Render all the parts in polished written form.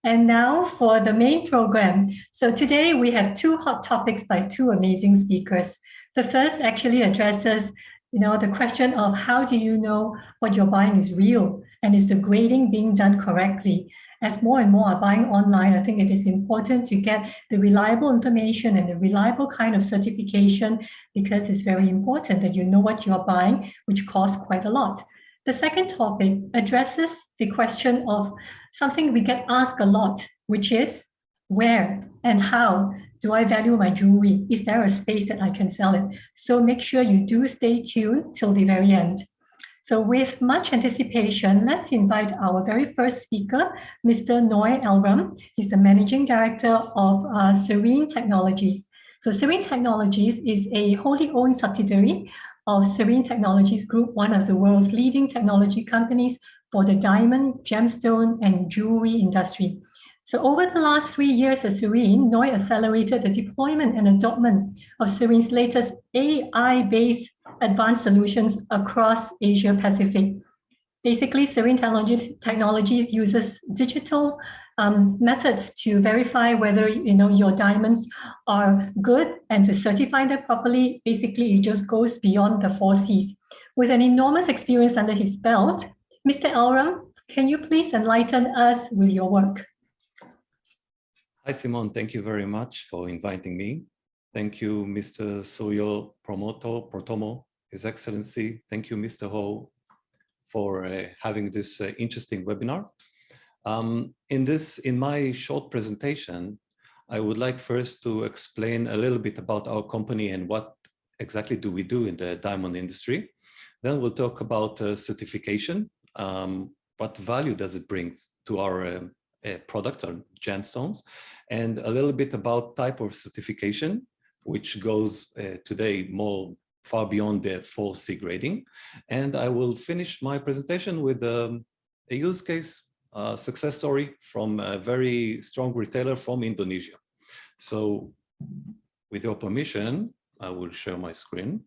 And now for the main program. So today we have two hot topics by two amazing speakers. The first actually addresses, the question of how do you know what you're buying is real and is the grading being done correctly? As more and more are buying online, I think it is important to get the reliable information and the reliable kind of certification, because it's very important that you know what you're buying, which costs quite a lot. The second topic addresses the question of something we get asked a lot, which is where and how do I value my jewelry? Is there a space that I can sell it? So make sure you do stay tuned till the very end. So with much anticipation, let's invite our very first speaker, Mr. Noy Elram. He's the Managing Director of Serene Technologies. So Serene Technologies is a wholly owned subsidiary of Serene Technologies Group, one of the world's leading technology companies for the diamond, gemstone, and jewelry industry. So over the last 3 years at Serene, Noy accelerated the deployment and adoption of Serene's latest AI-based advanced solutions across Asia Pacific. Basically, Serene Technologies uses digital methods to verify whether your diamonds are good, and to certify them properly. Basically, it just goes beyond the 4 C's. With an enormous experience under his belt, Mr. Elram, can you please enlighten us with your work? Hi, Simone. Thank you very much for inviting me. Thank you, Mr. Soyo Protomo, His Excellency. Thank you, Mr. Ho, for having this interesting webinar. In my short presentation, I would like first to explain a little bit about our company and what exactly do we do in the diamond industry. Then we'll talk about certification. What value does it bring to our products or gemstones, and a little bit about type of certification, which goes today far beyond the 4C grading. And I will finish my presentation with a use case success story from a very strong retailer from Indonesia. So with your permission, I will share my screen.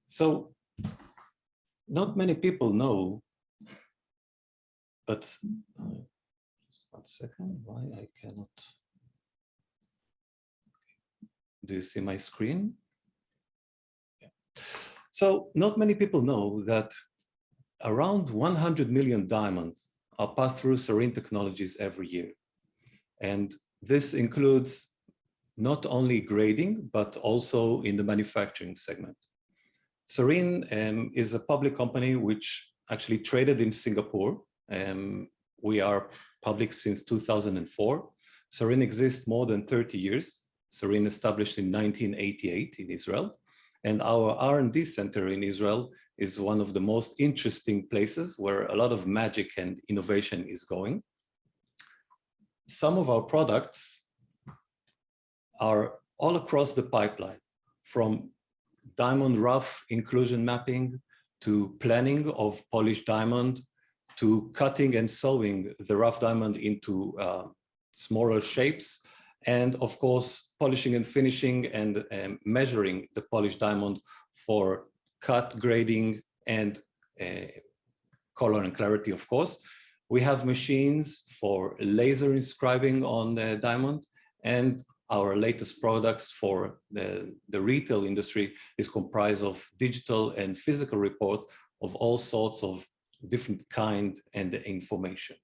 So not many people know, but just 1 second, why I cannot. Do you see my screen? Yeah. So not many people know that around 100 million diamonds are passed through Serene Technologies every year. And this includes not only grading, but also in the manufacturing segment. Serene is a public company which actually traded in Singapore. We are public since 2004. Serene exists more than 30 years. Serene established in 1988 in Israel. And our R&D center in Israel is one of the most interesting places where a lot of magic and innovation is going. Some of our products are all across the pipeline, from diamond rough inclusion mapping, to planning of polished diamond, to cutting and sewing the rough diamond into smaller shapes, and of course, polishing and finishing and measuring the polished diamond for cut, grading, and color and clarity, of course. We have machines for laser inscribing on the diamond, and our latest products for the retail industry is comprised of digital and physical report of all sorts of different kind and information.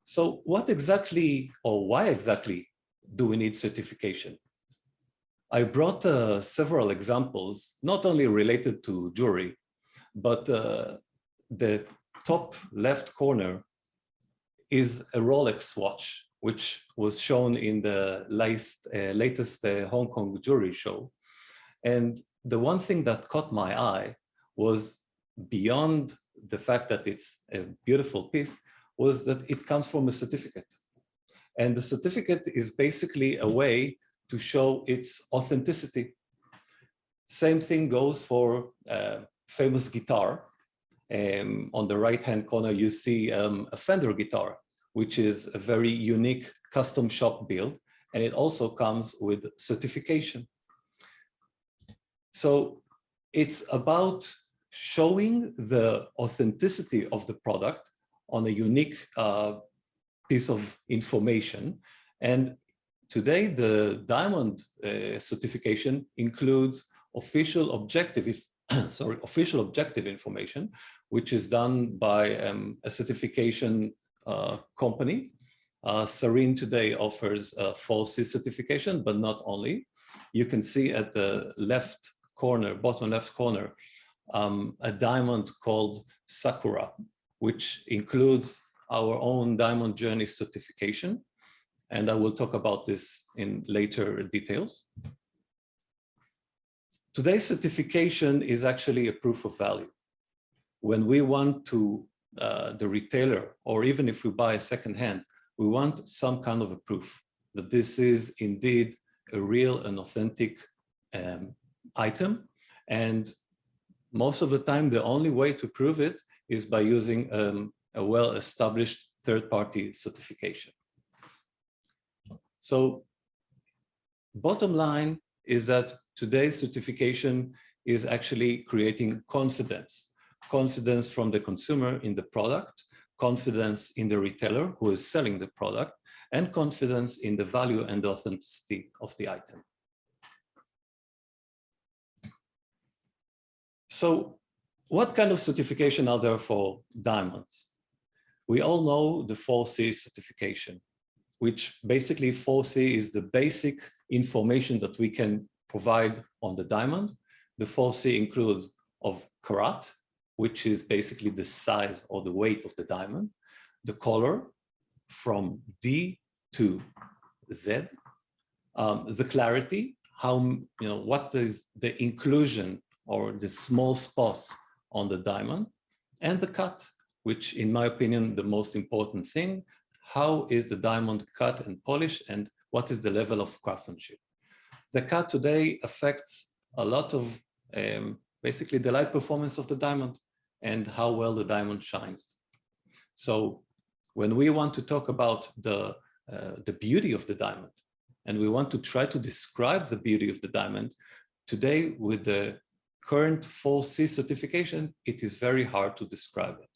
So what exactly, or why exactly, do we need certification? I brought several examples, not only related to jewelry, but the top left corner is a Rolex watch, which was shown in the latest Hong Kong jewelry show. And the one thing that caught my eye was, beyond the fact that it's a beautiful piece, was that it comes from a certificate. And the certificate is basically a way to show its authenticity. Same thing goes for famous guitar. On the right-hand corner, you see a Fender guitar, which is a very unique custom shop build. and it also comes with certification. So it's about showing the authenticity of the product on a unique piece of information. And today, the diamond certification includes official objective information, which is done by a certification company. Serene today offers a 4C certification, but not only. You can see at the left corner, bottom left corner, a diamond called Sakura, which includes our own diamond journey certification. And I will talk about this in later details. Today's certification is actually a proof of value. When we want to, the retailer, or even if we buy a secondhand, we want some kind of a proof that this is indeed a real and authentic item. And most of the time, the only way to prove it is by using a well-established third-party certification. So bottom line is that today's certification is actually creating confidence. Confidence from the consumer in the product, confidence in the retailer who is selling the product, and confidence in the value and authenticity of the item. So what kind of certification are there for diamonds? We all know the 4C certification, which basically 4C is the basic information that we can provide on the diamond. The 4C includes of carat, which is basically the size or the weight of the diamond, the color from D to Z, the clarity, what is the inclusion or the small spots on the diamond, and the cut, which in my opinion, the most important thing, how is the diamond cut and polished, and what is the level of craftsmanship. The cut today affects a lot of basically the light performance of the diamond and how well the diamond shines. So when we want to talk about the beauty of the diamond, and we want to try to describe the beauty of the diamond, today with the current 4C certification, it is very hard to describe it.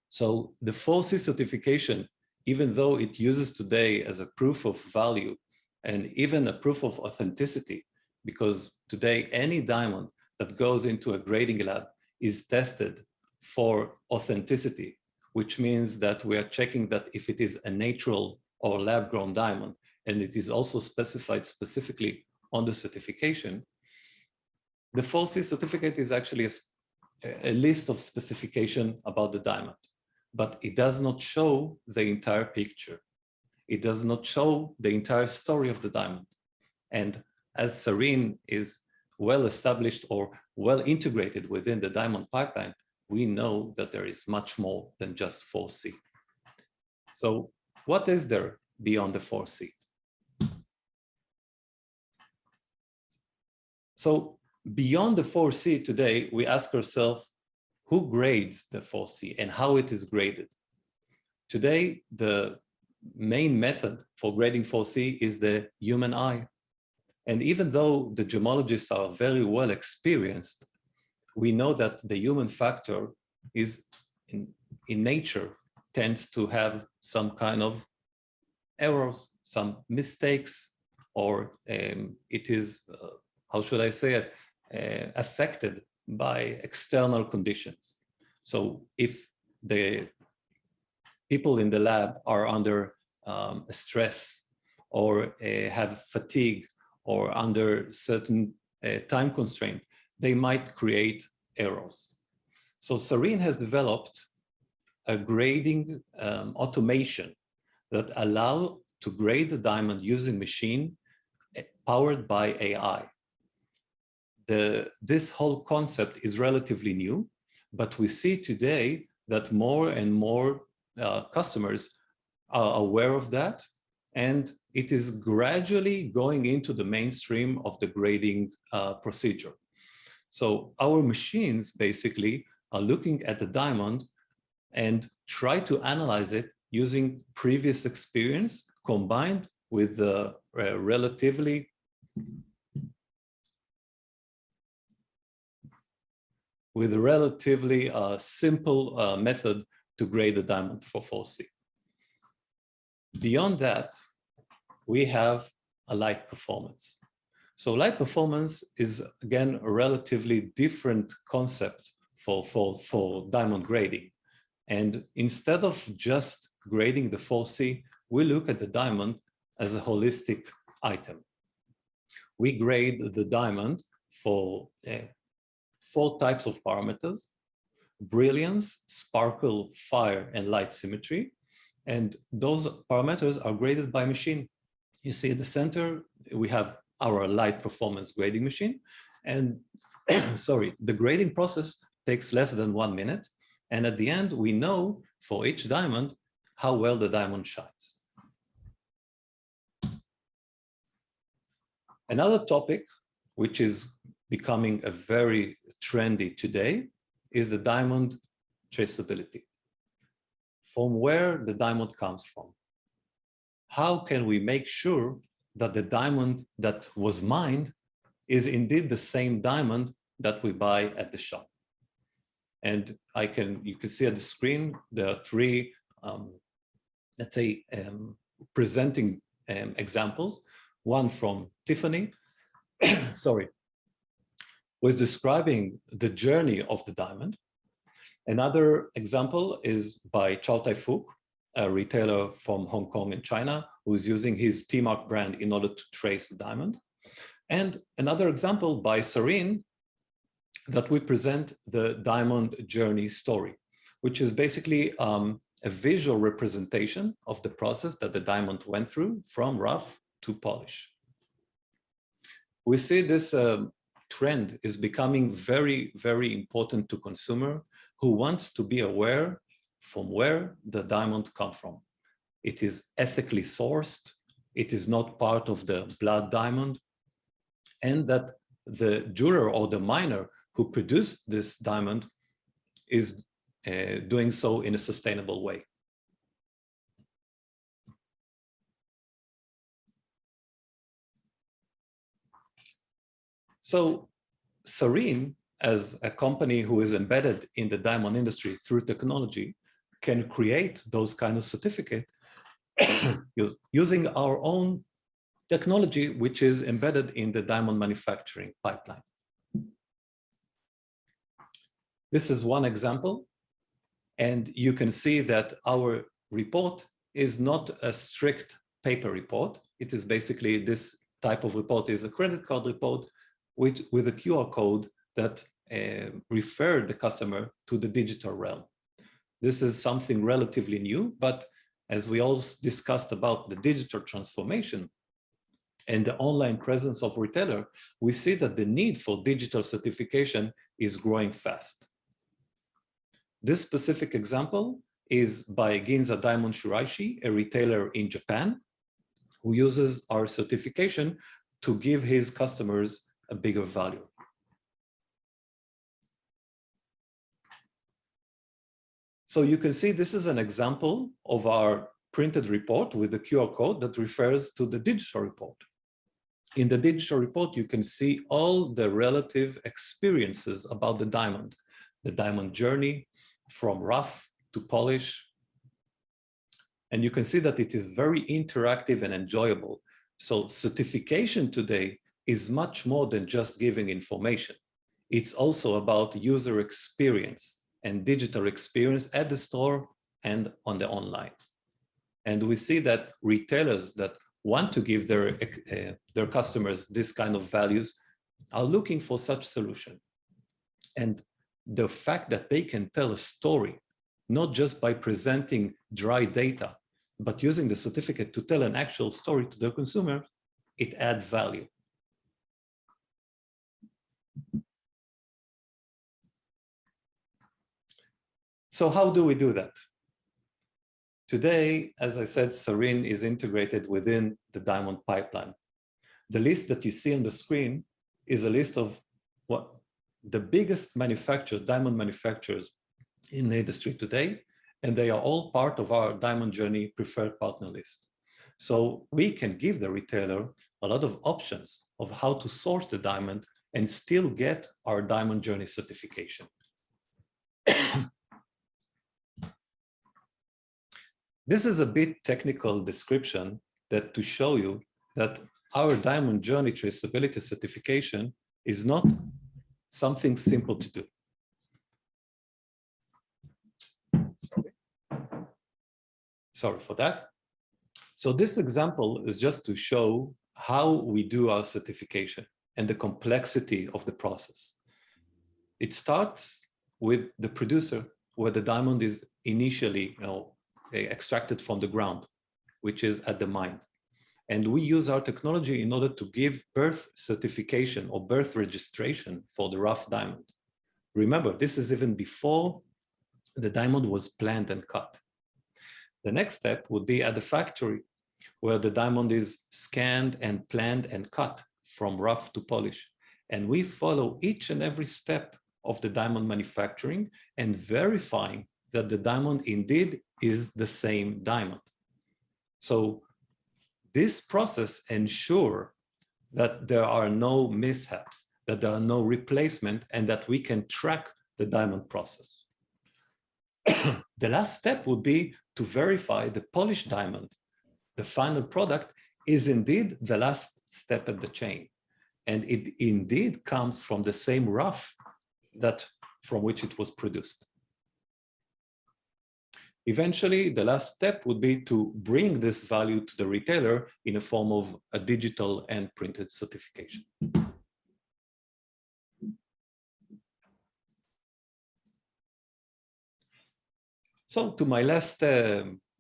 So the 4C certification, even though it uses today as a proof of value and even a proof of authenticity, because today any diamond that goes into a grading lab is tested for authenticity, which means that we are checking that if it is a natural or lab-grown diamond, and it is also specified specifically on the certification. The 4C certificate is actually a list of specification about the diamond, but it does not show the entire picture. It does not show the entire story of the diamond. And as Serene is well established or well integrated within the diamond pipeline, we know that there is much more than just 4C. So what is there beyond the 4C? So beyond the 4C today, we ask ourselves, who grades the 4C and how it is graded? Today, the main method for grading 4C is the human eye. And even though the gemologists are very well experienced, we know that the human factor is in nature tends to have some kind of errors, some mistakes, or it is, how should I say it, affected by external conditions. So if the people in the lab are under stress or have fatigue or under certain time constraint, they might create errors. So Serene has developed a grading automation that allow to grade the diamond using machine powered by AI. This whole concept is relatively new, but we see today that more and more customers are aware of that, and it is gradually going into the mainstream of the grading procedure. So our machines basically are looking at the diamond and try to analyze it using previous experience combined with a relatively simple method to grade the diamond for 4C. Beyond that, we have a light performance. So light performance is, again, a relatively different concept for diamond grading. And instead of just grading the 4C, we look at the diamond as a holistic item. We grade the diamond for 4 types of parameters: brilliance, sparkle, fire, and light symmetry. And those parameters are graded by machine. You see at the center, we have our light performance grading machine. And sorry, the grading process takes less than 1 minute. And at the end, we know for each diamond how well the diamond shines. Another topic, which is becoming a very trendy today, is the diamond traceability. From where the diamond comes from. How can we make sure that the diamond that was mined is indeed the same diamond that we buy at the shop? And you can see at the screen, there are 3, let's say, presenting examples. One from Tiffany, sorry, was describing the journey of the diamond. Another example is by Chow Tai Fook, a retailer from Hong Kong in China, who's using his T-Mark brand in order to trace the diamond. And another example by Serene, that we present the diamond journey story, which is basically a visual representation of the process that the diamond went through from rough to polish. We see this trend is becoming very, very important to consumer who wants to be aware from where the diamond comes from. It is ethically sourced. It is not part of the blood diamond, and that the jeweler or the miner who produced this diamond is doing so in a sustainable way. So Serene, as a company who is embedded in the diamond industry through technology, can create those kind of certificate using our own technology, which is embedded in the diamond manufacturing pipeline. This is one example, and you can see that our report is not a strict paper report. It is basically, this type of report is a credit card report with a QR code that refer the customer to the digital realm. This is something relatively new, but as we also discussed about the digital transformation and the online presence of retailer, we see that the need for digital certification is growing fast. This specific example is by Ginza Diamond Shiraishi, a retailer in Japan, who uses our certification to give his customers a bigger value. So you can see this is an example of our printed report with the QR code that refers to the digital report. In the digital report, you can see all the relative experiences about the diamond journey from rough to polish. And you can see that it is very interactive and enjoyable. So certification today is much more than just giving information. It's also about user experience and digital experience at the store and on the online. And we see that retailers that want to give their customers this kind of values are looking for such solution. And the fact that they can tell a story, not just by presenting dry data, but using the certificate to tell an actual story to their consumer, it adds value. So how do we do that? Today, as I said, Serene is integrated within the diamond pipeline. The list that you see on the screen is a list of what the biggest manufacturers, diamond manufacturers in the industry today, and they are all part of our Diamond Journey preferred partner list. So we can give the retailer a lot of options of how to sort the diamond and still get our diamond journey certification. This is a bit technical description that to show you that our diamond journey traceability certification is not something simple to do. Sorry for that. So this example is just to show how we do our certification and the complexity of the process. It starts with the producer, where the diamond is initially extracted from the ground, which is at the mine. And we use our technology in order to give birth certification or birth registration for the rough diamond. Remember, this is even before the diamond was planned and cut. The next step would be at the factory, where the diamond is scanned and planned and cut from rough to polish. And we follow each and every step of the diamond manufacturing and verifying that the diamond indeed is the same diamond. So this process ensures that there are no mishaps, that there are no replacement, and that we can track the diamond process. The last step would be to verify the polished diamond. The final product is indeed the last step at the chain. And it indeed comes from the same rough from which it was produced. Eventually, the last step would be to bring this value to the retailer in a form of a digital and printed certification. So to my last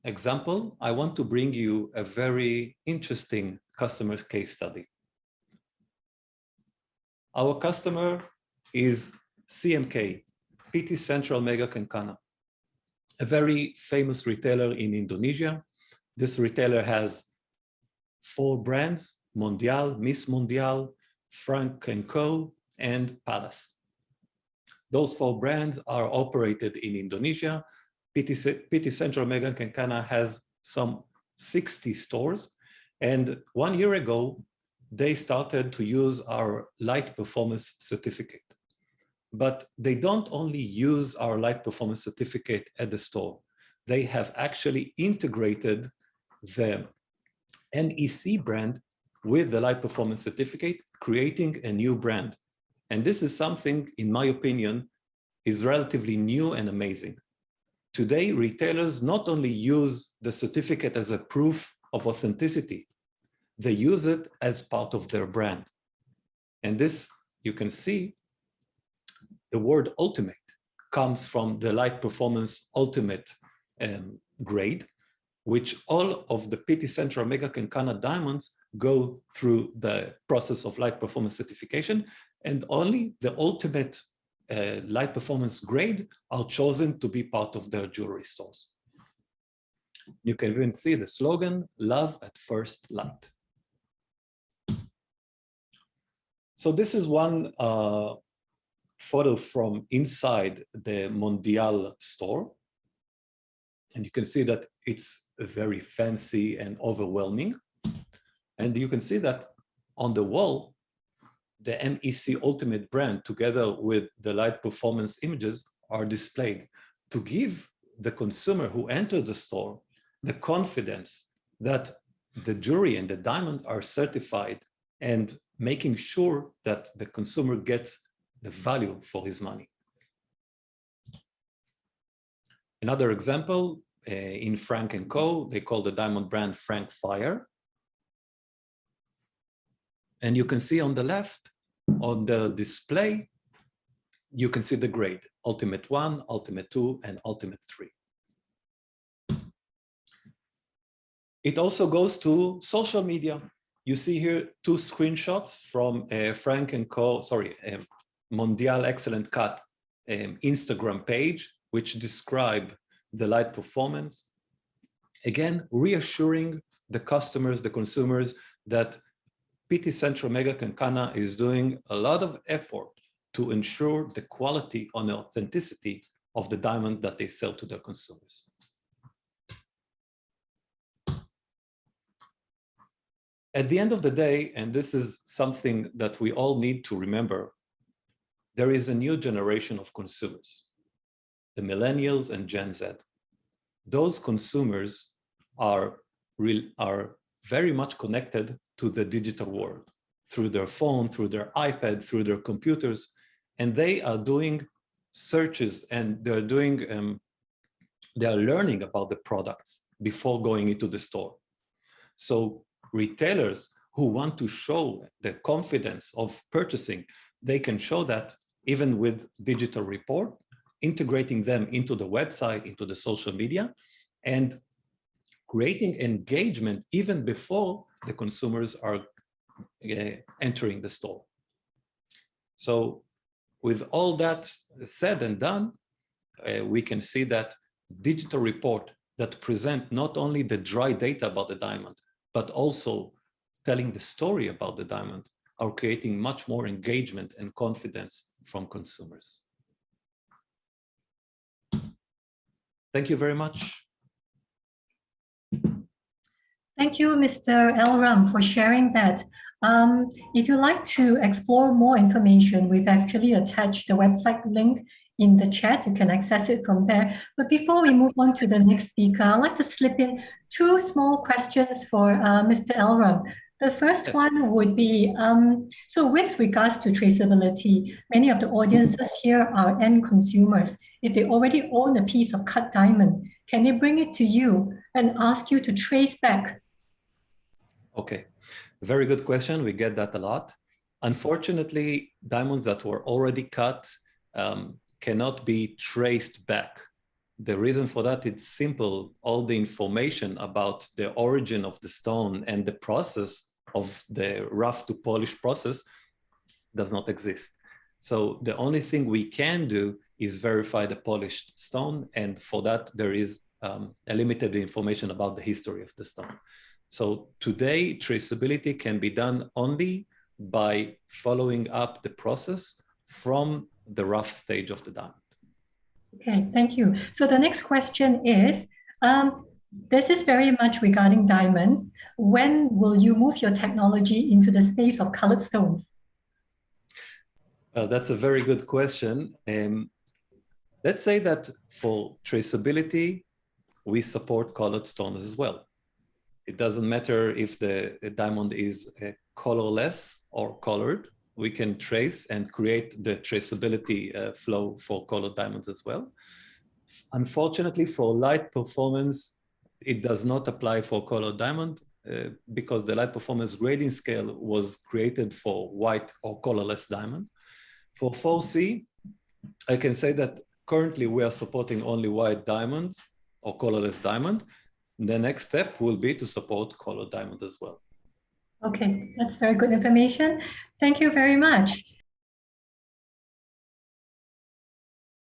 example, I want to bring you a very interesting customer case study. Our customer is CMK, PT Central Mega Kenkana, a very famous retailer in Indonesia. This retailer has 4 brands: Mondial, Miss Mondial, Frank & Co, and Palace. Those 4 brands are operated in Indonesia. PT Central Mega Kenkana has some 60 stores. And 1 year ago, they started to use our light performance certificate. But they don't only use our light performance certificate at the store. They have actually integrated the NEC brand with the light performance certificate, creating a new brand. And this is something, in my opinion, is relatively new and amazing. Today, retailers not only use the certificate as a proof of authenticity, they use it as part of their brand. And this, you can see, the word ultimate comes from the light performance ultimate grade, which all of the PT Central Mega Kenkana diamonds go through the process of light performance certification, and only the ultimate light performance grade are chosen to be part of their jewelry stores. You can even see the slogan, "Love at First Light." So this is one photo from inside the Mondial store. And you can see that it's very fancy and overwhelming. And you can see that on the wall, the MEC Ultimate brand, together with the light performance images, are displayed to give the consumer who enters the store the confidence that the jewelry and the diamonds are certified, and making sure that the consumer gets the value for his money. Another example, in Frank & Co, they call the diamond brand Frank Fire. And you can see on the left, on the display, you can see the grade, Ultimate 1, Ultimate 2, and Ultimate 3. It also goes to social media. You see here 2 screenshots from Frank & Co, Mondial Excellent Cut Instagram page, which describe the light performance. Again, reassuring the customers, the consumers, that PT Central Mega Kenkana is doing a lot of effort to ensure the quality and authenticity of the diamond that they sell to their consumers. At the end of the day, and this is something that we all need to remember, there is a new generation of consumers, the millennials and Gen Z. Those consumers are very much connected to the digital world through their phone, through their iPad, through their computers, and they are doing searches and they are learning about the products before going into the store. So retailers who want to show the confidence of purchasing, they can show that even with digital report, integrating them into the website, into the social media, and creating engagement even before the consumers are entering the store. So with all that said and done, we can see that digital report that present not only the dry data about the diamond, but also telling the story about the diamond are creating much more engagement and confidence from consumers. Thank you very much. Thank you, Mr. Elram, for sharing that. If you'd like to explore more information, we've actually attached the website link in the chat. You can access it from there. But before we move on to the next speaker, I'd like to slip in two small questions for Mr. Elram. The first one would be, so with regards to traceability, many of the audiences here are end consumers. If they already own a piece of cut diamond, can they bring it to you and ask you to trace back? Okay, very good question. We get that a lot. Unfortunately, diamonds that were already cut cannot be traced back. The reason for that, it's simple. All the information about the origin of the stone and the process of the rough to polish process does not exist. So the only thing we can do is verify the polished stone. And for that, there is a limited information about the history of the stone. So today, traceability can be done only by following up the process from the rough stage of the diamond. Okay, thank you. So the next question is, this is very much regarding diamonds. When will you move your technology into the space of colored stones? That's a very good question. Let's say that for traceability, we support colored stones as well. It doesn't matter if the diamond is colorless or colored. We can trace and create the traceability flow for colored diamonds as well. Unfortunately, for light performance, it does not apply for colored diamond because the light performance grading scale was created for white or colorless diamond. For 4C, I can say that currently we are supporting only white diamond or colorless diamond. The next step will be to support colored diamond as well. Okay, that's very good information. Thank you very much.